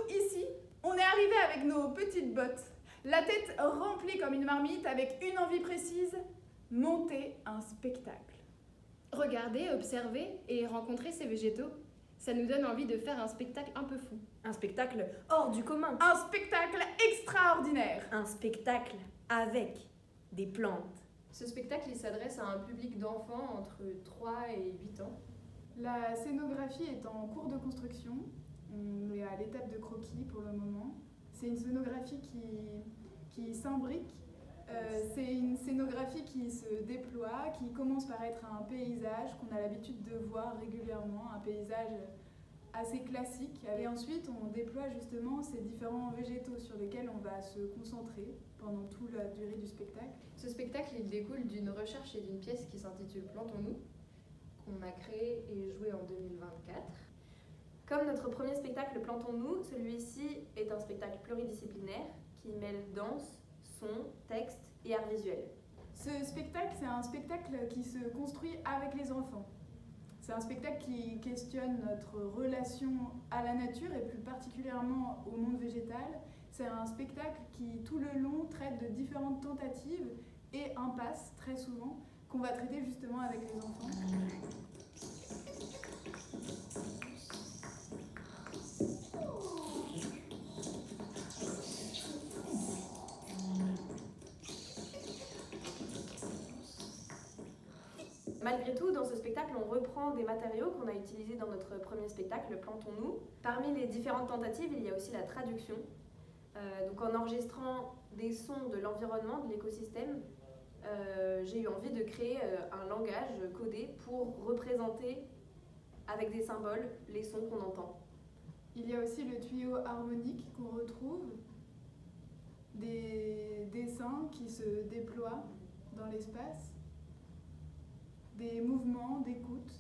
Nous, ici, on est arrivé avec nos petites bottes, la tête remplie comme une marmite avec une envie précise, monter un spectacle. Regarder, observer et rencontrer ces végétaux, ça nous donne envie de faire un spectacle un peu fou. Un spectacle hors du commun. Un spectacle extraordinaire. Un spectacle avec des plantes. Ce spectacle il s'adresse à un public d'enfants entre 3 et 8 ans. La scénographie est en cours de construction. On est à l'étape de croquis pour le moment. C'est une scénographie qui s'imbrique. C'est une scénographie qui se déploie, qui commence par être un paysage qu'on a l'habitude de voir régulièrement, un paysage assez classique. Et ensuite, on déploie justement ces différents végétaux sur lesquels on va se concentrer pendant toute la durée du spectacle. Ce spectacle il découle d'une recherche et d'une pièce qui s'intitule Plantons-nous, qu'on a créée et jouée en 2024. Comme notre premier spectacle Plantons-nous, celui-ci est un spectacle pluridisciplinaire qui mêle danse, son, texte et art visuel. Ce spectacle, c'est un spectacle qui se construit avec les enfants. C'est un spectacle qui questionne notre relation à la nature et plus particulièrement au monde végétal. C'est un spectacle qui, tout le long, traite de différentes tentatives et impasses, très souvent, qu'on va traiter justement avec les enfants. Malgré tout, dans ce spectacle, on reprend des matériaux qu'on a utilisés dans notre premier spectacle, Plantons-nous. Parmi les différentes tentatives, il y a aussi la traduction. Donc en enregistrant des sons de l'environnement, de l'écosystème, j'ai eu envie de créer un langage codé pour représenter avec des symboles les sons qu'on entend. Il y a aussi le tuyau harmonique qu'on retrouve, des dessins qui se déploient dans l'espace, des mouvements d'écoute.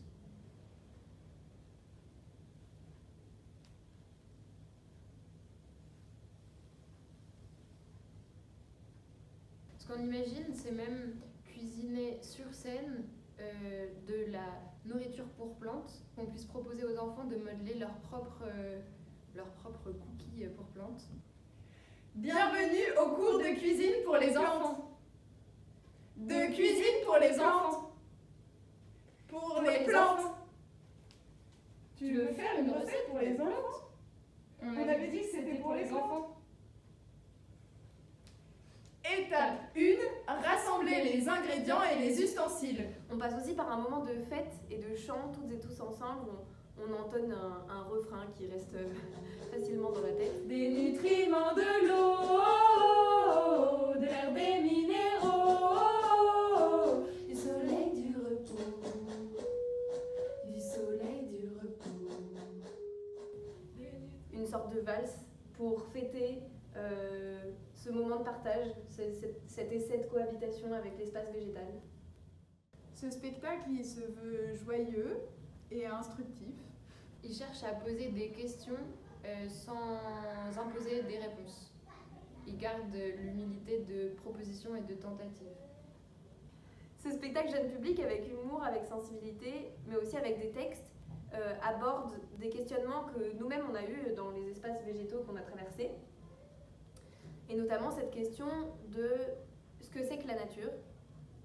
Ce qu'on imagine, c'est même cuisiner sur scène de la nourriture pour plantes, qu'on puisse proposer aux enfants de modeler leurs propres cookies pour plantes. Bienvenue au cours de cuisine pour les enfants. De cuisine pour les enfants. Pour les plantes. Tu veux faire une recette pour les enfants? On avait dit que c'était pour les enfants. Étape 1, rassembler les ingrédients et les ustensiles. On passe aussi par un moment de fête et de chant, toutes et tous ensemble, où on entonne un refrain qui reste facilement dans la tête. Des nutriments, de l'eau, de l'air, des minéraux, Du soleil, du repos, du soleil, du repos. Une sorte de valse pour fêter ce moment de partage, cet essai de cohabitation avec l'espace végétal. Ce spectacle, il se veut joyeux et instructif. Il cherche à poser des questions sans imposer des réponses. Il garde l'humilité de propositions et de tentatives. Ce spectacle jeune public, avec humour, avec sensibilité, mais aussi avec des textes, aborde des questionnements que nous-mêmes on a eus dans les espaces végétaux qu'on a traversés. Et notamment cette question de ce que c'est que la nature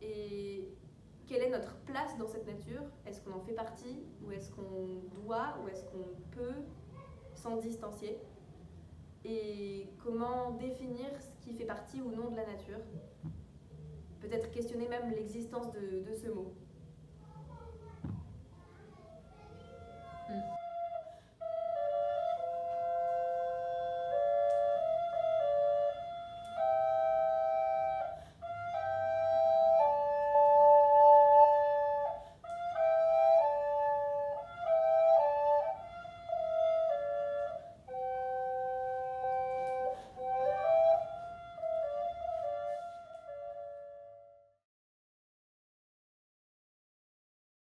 et quelle est notre place dans cette nature. Est-ce qu'on en fait partie ou est-ce qu'on doit ou est-ce qu'on peut s'en distancier? Et comment définir ce qui fait partie ou non de la nature? Peut-être questionner même l'existence de ce mot.